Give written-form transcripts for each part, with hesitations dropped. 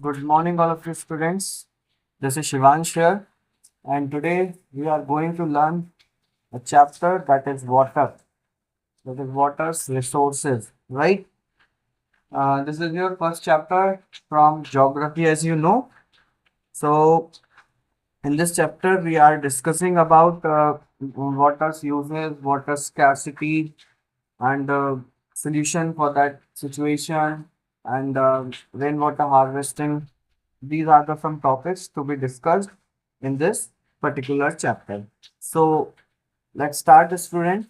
Good morning, all of you students. This is Shivansh here, and today we are going to learn a chapter that is water. That is water's resources, right? This is your first chapter from geography, as you know. So, in this chapter, we are discussing about water's uses, water scarcity, and solution for that situation, and rainwater harvesting. These are the some topics to be discussed in this particular chapter. So let's start student.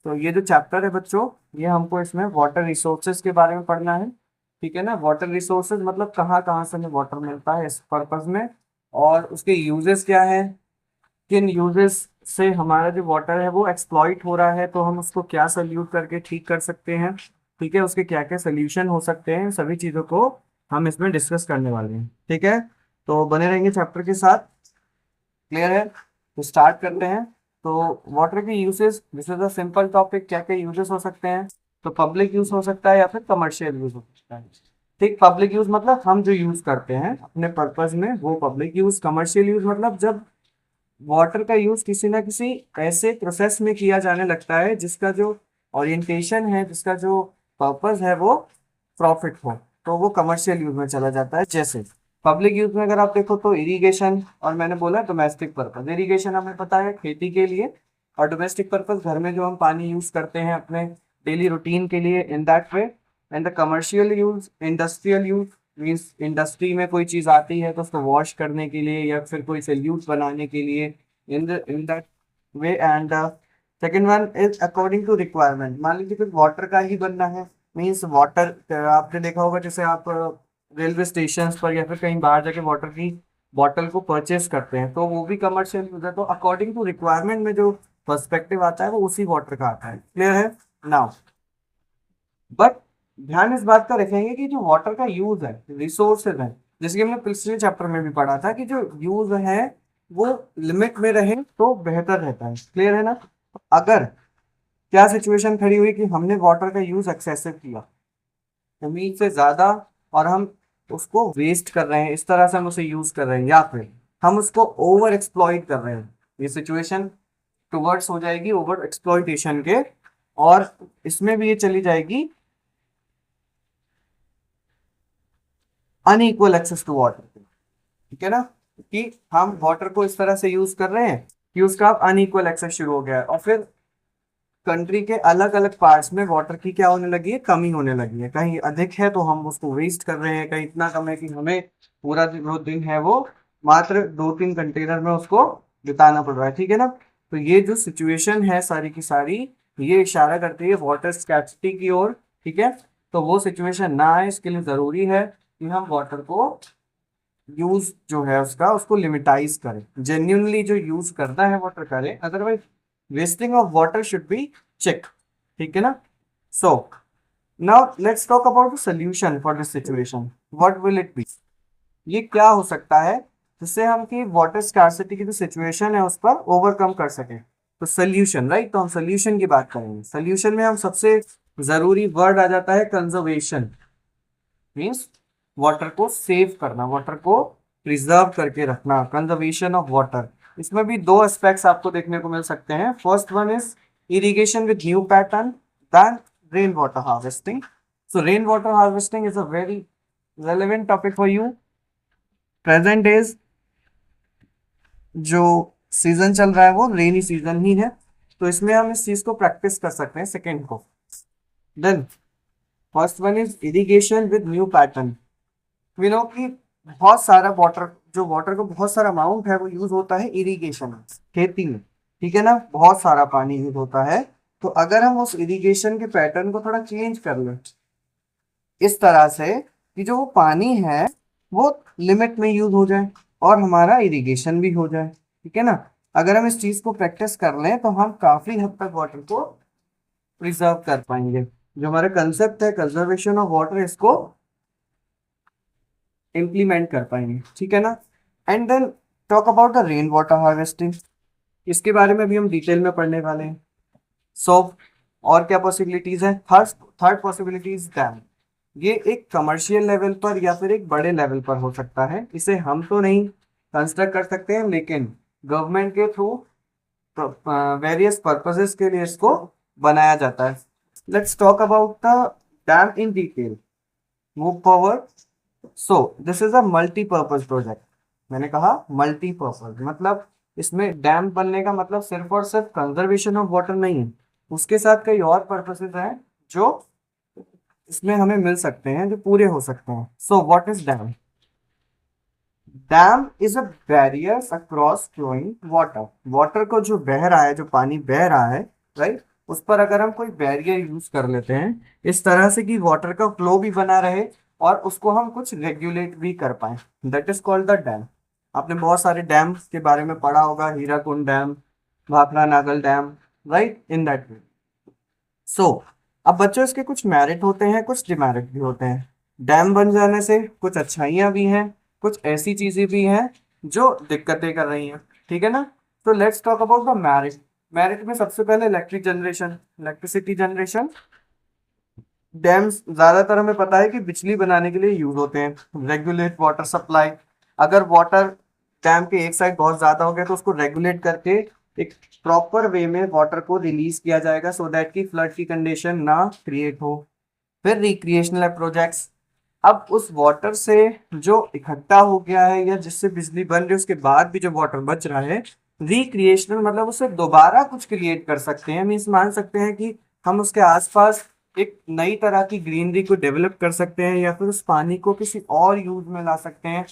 तो ये जो chapter है बच्चों, ये हमको इसमें water resources के बारे में पढ़ना है. ठीक है ना. वाटर रिसोर्सेज मतलब कहाँ कहाँ से हमें वाटर मिलता है इस पर्पज में, और उसके यूजेस क्या है, किन यूजेस से हमारा जो वाटर है वो एक्सप्लॉइट हो रहा है, तो हम उसको क्या सल्यूट करके ठीक कर सकते हैं. ठीक है. उसके क्या क्या सोल्यूशन हो सकते हैं, सभी चीज़ों को हम इसमें डिस्कस करने वाले हैं. ठीक है. तो बने रहेंगे चैप्टर के साथ. क्लियर है. तो स्टार्ट करते हैं. तो वाटर के uses, this is a simple topic. क्या क्या यूजेस हो सकते हैं. तो पब्लिक यूज हो सकता है या फिर कमर्शियल यूज हो सकता है. ठीक. पब्लिक यूज मतलब हम जो यूज करते हैं अपने पर्पज में, वो पब्लिक यूज. कमर्शियल यूज मतलब जब वाटर का यूज किसी ना किसी ऐसे प्रोसेस में किया जाने लगता है जिसका जो ओरिएंटेशन है, जिसका जो पर्पस है वो प्रॉफिट हो, तो वो कमर्शियल यूज में चला जाता है. जैसे पब्लिक यूज में अगर आप देखो तो इरिगेशन, और मैंने बोला डोमेस्टिक पर्पस. इरिगेशन हमें पता है खेती के लिए, और डोमेस्टिक पर्पस घर में जो हम पानी यूज करते हैं अपने डेली रूटीन के लिए, in that way. And the commercial use, industrial use means industry में कोई चीज आती है तो उसको वॉश करने के लिए या फिर कोई सल्यूट बनाने के लिए, in that way. And second one is according to requirement. मान लीजिए कुछ वाटर का ही बनना है, मीन्स वाटर आपने देखा होगा जैसे आप रेलवे स्टेशन पर या फिर कहीं बाहर जाके वाटर की बॉटल को परचेस करते हैं, तो वो भी कमर्शियल यूज है. तो अकॉर्डिंग टू रिक्वायरमेंट में जो पर्सपेक्टिव आता है वो उसी वाटर का आता है. क्लियर है नाउ. बट ध्यान इस बात का रखेंगे कि जो वाटर का यूज है, रिसोर्सेज है, जैसे कि हमने पिछले चैप्टर में भी पढ़ा था कि जो यूज है वो लिमिट में रहे तो बेहतर रहता है. क्लियर है ना. अगर क्या सिचुएशन खड़ी हुई कि हमने वाटर का यूज एक्सेसिव किया, उम्मीद से ज्यादा, और हम उसको वेस्ट कर रहे हैं, इस तरह से हम उसे यूज कर रहे हैं, या फिर हम उसको ओवर एक्सप्लॉइट कर रहे हैं, ये सिचुएशन टुवर्ड्स हो जाएगी ओवर एक्सप्लॉइटेशन के. और इसमें भी ये चली जाएगी अनइक्वल एक्सेस टू वाटर. ठीक है ना. कि हम वाटर को इस तरह से यूज कर रहे हैं कि उसका अनइक्वल एक्सेस शुरू हो गया है, और फिर कंट्री के अलग अलग पार्ट्स में वाटर की क्या होने लगी है, कमी होने लगी है. कहीं अधिक है तो हम उसको वेस्ट कर रहे हैं, कहीं इतना कम है कि हमें पूरा जो दिन है वो मात्र 2-3 कंटेनर में उसको बिताना पड़ रहा है. ठीक है ना. तो ये जो सिचुएशन है सारी की सारी, ये इशारा करती है वाटर स्कैर्सिटी की ओर. ठीक है. तो वो सिचुएशन ना आए, इसके लिए जरूरी है कि हम वाटर को यूज जो है उसको लिमिटाइज करें, जेन्युइनली जो यूज करना है वाटर करें, otherwise wasting of water should be check. ठीक है ना. So now let's talk about the solution for this situation. What will it be. ये क्या हो सकता है जिससे हम की वाटर स्कार्सिटी की जो सिचुएशन है उस पर ओवरकम कर सकें. तो सोल्यूशन, राइट. तो हम सोल्यूशन की बात करेंगे. सोल्यूशन में हम सबसे जरूरी वर्ड आ जाता है कंजर्वेशन. मीन्स वाटर को सेव करना, वाटर को प्रिजर्व करके रखना, कंजर्वेशन ऑफ वाटर. इसमें भी दो एस्पेक्ट्स आपको देखने को मिल सकते हैं. First one is irrigation with new pattern, then rain water harvesting. So rain water harvesting is a very relevant topic for you. Present days जो सीजन चल रहा है वो रेनी सीजन ही है, तो इसमें हम इस चीज को प्रैक्टिस कर सकते हैं. सेकेंड को, then first one is irrigation with new pattern. We know कि बहुत सारा वाटर, जो वाटर का बहुत सारा अमाउंट है वो यूज होता है इरिगेशन में, खेती में. ठीक है ना. बहुत सारा पानी यूज होता है. तो अगर हम उस इरिगेशन के पैटर्न को थोड़ा चेंज कर लें इस तरह से कि जो वो पानी है वो लिमिट में यूज हो जाए और हमारा इरिगेशन भी हो जाए. ठीक है ना. अगर हम इस चीज को प्रैक्टिस कर लें तो हम काफी हद तक वाटर को प्रिजर्व कर पाएंगे. जो हमारा कंसेप्ट है कंजर्वेशन ऑफ वाटर, इसको इम्प्लीमेंट कर पाएंगे. ठीक है ना. And then talk about the rain water harvesting. इसके बारे में भी हम डिटेल में पढ़ने वाले हैं. सो और क्या पॉसिबिलिटीज है. Third possibilities dam. ये एक कमर्शियल लेवल पर या फिर एक बड़े लेवल पर हो सकता है। इसे हम तो नहीं कंस्ट्रक्ट कर सकते हैं, लेकिन गवर्नमेंट के थ्रू वेरियस पर्पसेस के लिए इसको बनाया जाता है। Let's talk about the dam in detail. Move forward. So this is a multipurpose project. मैंने कहा मल्टीपर्पज मतलब इसमें डैम बनने का मतलब सिर्फ और सिर्फ कंजर्वेशन ऑफ वाटर नहीं है, उसके साथ कई और पर्पसेस हैं जो इसमें हमें मिल सकते हैं, जो पूरे हो सकते हैं। So what is dam? Dam is a barrier across flowing water. Water को जो बह रहा है, जो पानी बह रहा है, राइट, उस पर अगर हम कोई बैरियर यूज कर लेते हैं इस तरह से कि वाटर का फ्लो भी बना रहे और उसको हम कुछ रेगुलेट भी कर पाए, that is called the dam. आपने बहुत सारे डैम के बारे में पढ़ा होगा, Hirakud dam, Bhakra Nangal dam, right, in that way. So अब बच्चों इसके कुछ मेरिट होते हैं, कुछ डिमेरिट भी होते हैं। डैम बन जाने से कुछ अच्छाइयाँ भी हैं, कुछ ऐसी चीजें भी हैं जो दिक्कतें कर रही हैं, ठीक है ना। तो let's talk about the merit. Merit में सबसे पहले electric generation, electricity generation. Dams ज्यादातर हमें पता है कि बिजली बनाने के लिए यूज होते हैं। रेगुलेट वाटर सप्लाई, अगर वाटर डैम के एक साइड बहुत ज्यादा हो गया तो उसको रेगुलेट करके एक प्रॉपर वे में वाटर को रिलीज किया जाएगा सो दैट कि फ्लड की कंडीशन ना क्रिएट हो। फिर रिक्रिएशनल प्रोजेक्ट्स, अब उस वाटर से जो इकट्ठा हो गया है या जिससे बिजली बन रही है उसके बाद भी जो वाटर बच रहा है, रिक्रिएशनल मतलब उससे दोबारा कुछ क्रिएट कर सकते हैं। मीन्स मान सकते हैं कि हम उसके आसपास एक नई तरह की ग्रीनरी को डेवलप कर सकते हैं या फिर उस पानी को किसी और यूज में ला सकते हैं,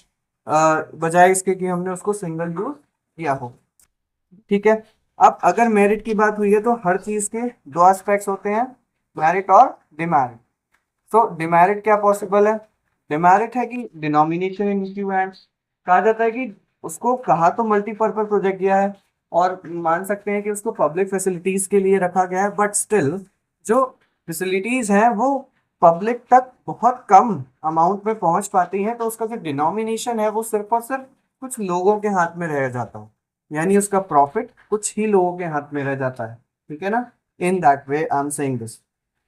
बजाय इसके कि हमने उसको सिंगल यूज किया हो, ठीक है। अब अगर मेरिट की बात हुई है तो हर चीज के दो एस्पेक्ट्स होते हैं, मेरिट और डिमेरिट। तो डिमेरिट क्या पॉसिबल है? डिमेरिट है कि डिनोमिनेशन इन इक्विवेलेंट, कहा जाता है कि उसको कहा तो मल्टीपर्पज प्रोजेक्ट किया है और मान सकते हैं कि उसको पब्लिक फैसिलिटीज के लिए रखा गया है, बट स्टिल जो फैसिलिटीज हैं वो पब्लिक तक बहुत कम अमाउंट में पहुंच पाती हैं, तो उसका जो डिनोमिनेशन है वो सिर्फ और सिर्फ कुछ लोगों के हाथ में रह जाता है, यानी उसका प्रॉफिट कुछ ही लोगों के हाथ में रह जाता है, ठीक है ना। इन that way I am saying this.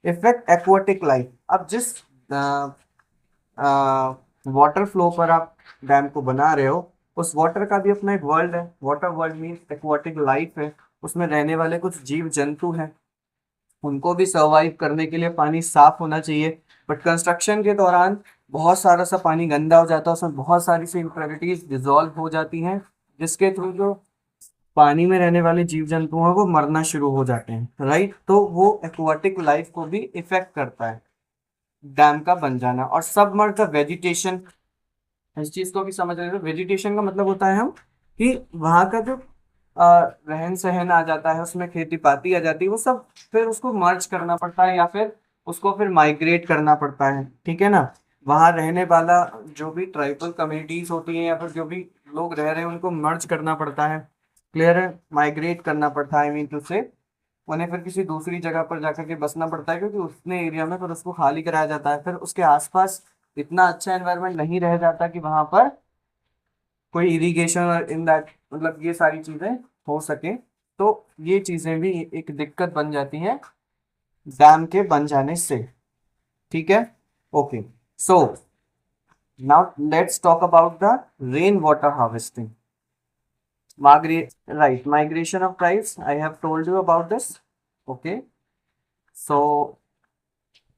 Effect aquatic life, अब जिस वाटर फ्लो पर आप डैम को बना रहे हो उस वाटर का भी अपना एक वर्ल्ड है। Water world means aquatic life है, उसमें रहने वाले कुछ जीव जंतु हैं, उनको भी सर्वाइव करने के लिए पानी साफ होना चाहिए। बट कंस्ट्रक्शन के दौरान बहुत सारा सा पानी गंदा हो जाता है, उसमें बहुत सारी सी इम्प्योरिटीज डिजोल्व हो जाती हैं, जिसके थ्रू जो पानी में रहने वाले जीव जंतु हैं वो मरना शुरू हो जाते हैं, राइट। तो वो एक्वाटिक लाइफ को भी इफेक्ट करता है डैम का बन जाना। और सबमर्ज द वेजिटेशन, इस चीज को भी समझ रहे हो। वेजिटेशन का मतलब होता है हम कि वहाँ का जो रहन सहन आ जाता है, उसमें खेती पाती आ जाती है, वो सब फिर उसको मर्ज करना पड़ता है या फिर उसको फिर माइग्रेट करना पड़ता है, ठीक है ना। वहाँ रहने वाला जो भी ट्राइबल कम्युनिटीज होती हैं या फिर जो भी लोग रह रहे हैं उनको मर्ज करना पड़ता है, क्लियर है, माइग्रेट करना पड़ता है, आई मीन टू से उन्हें फिर किसी दूसरी जगह पर जाकर के बसना पड़ता है, क्योंकि उसने एरिया में फिर उसको खाली कराया जाता है, फिर उसके आसपास इतना अच्छा एनवायरनमेंट नहीं रह जाता कि वहां पर कोई इरिगेशन और इन दैट मतलब ये सारी चीजें हो सके। तो ये चीजें भी एक दिक्कत बन जाती हैं डैम के बन जाने से, ठीक है। Okay, so now let's talk about the rain water harvesting. Migration of tribes, I have told you about this. Okay, so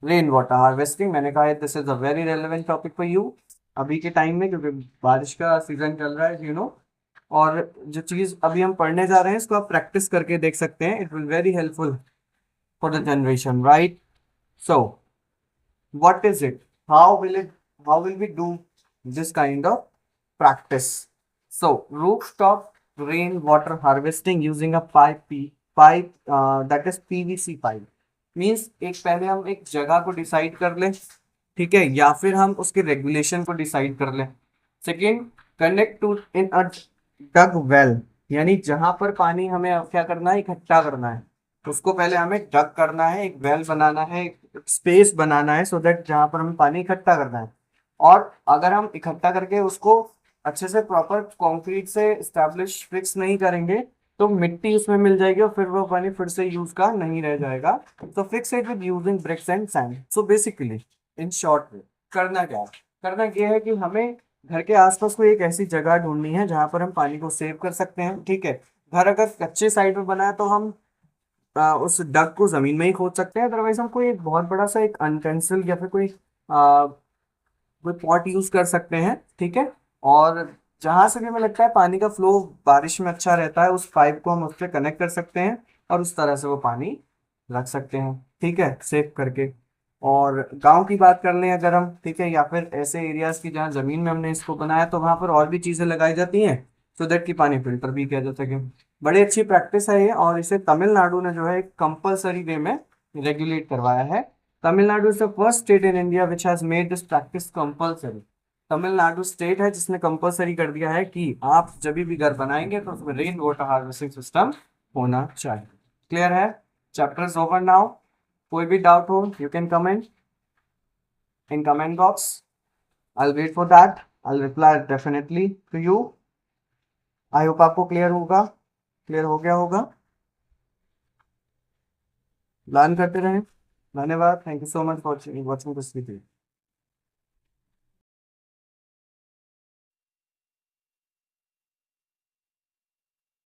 rain water harvesting, मैंने कहा this is a very relevant topic for you अभी के time में, क्योंकि बारिश का season चल रहा है, और जो चीज अभी हम पढ़ने जा रहे हैं इसको आप प्रैक्टिस करके देख सकते हैं, it will very helpful for the generation, right. So what is it, how will we do this kind of practice? So rooftop rainwater harvesting using a that is PVC pipe means एक पहले हम एक जगह को decide कर लें, ठीक है, या फिर हम उसके रेगुलेशन को डिसाइड कर लें। Second, connect to in a dug well, यानी जहां पर पानी हमें क्या करना है, इकट्ठा करना है, तो उसको पहले हमें डग करना है, एक वेल बनाना है, एक स्पेस बनाना है, सो दैट जहां पर हमें पानी इकट्ठा करना है। और अगर हम इकट्ठा करके उसको अच्छे से प्रॉपर कंक्रीट से स्टैब्लिश फिक्स नहीं करेंगे तो मिट्टी उसमें मिल जाएगी और फिर वो पानी फिर से यूज का नहीं रह जाएगा। तो fix it with using bricks and sand. So basically in short में करना क्या है, करना ये है कि हमें घर के आसपास कोई एक ऐसी जगह ढूंढनी है जहां पर हम पानी को सेव कर सकते हैं। ठीक है, घर अगर कच्चे साइड में बना है तो हम उस डग को जमीन में ही खोद सकते हैं। अदरवाइज हम कोई एक बहुत बड़ा सा एक अनटेंसिल या फिर कोई पॉट यूज कर सकते हैं। ठीक है, और जहां से भी हमें लगता है पानी का फ्लो बारिश में अच्छा रहता है, उस पाइप को हम उस पर कनेक्ट कर सकते हैं और उस तरह से वो पानी रख सकते हैं। ठीक है, सेव करके। और गांव की बात कर लें अगर हम, ठीक है, या फिर ऐसे एरियाज की जहाँ जमीन में हमने इसको बनाया तो वहां पर और भी चीजें लगाई जाती हैं सो दैट कि पानी फिल्टर भी किया जा सके। बड़ी अच्छी प्रैक्टिस है ये, और इसे तमिलनाडु ने जो है एक कंपलसरी वे में रेगुलेट करवाया है। Tamil Nadu is the first state in India which has made this practice compulsory. Tamil Nadu state है जिसने कंपलसरी कर दिया है कि आप जब भी घर बनाएंगे तो उसमें रेन वाटर हार्वेस्टिंग सिस्टम होना चाहिए। क्लियर है? Chapter is over now. कोई भी डाउट हो you can comment in comment box. I will wait for that, I will reply definitely to you. I hope आपको क्लियर होगा, क्लियर हो गया होगा। लर्न करते रहें। धन्यवाद, thank you so much for watching this video.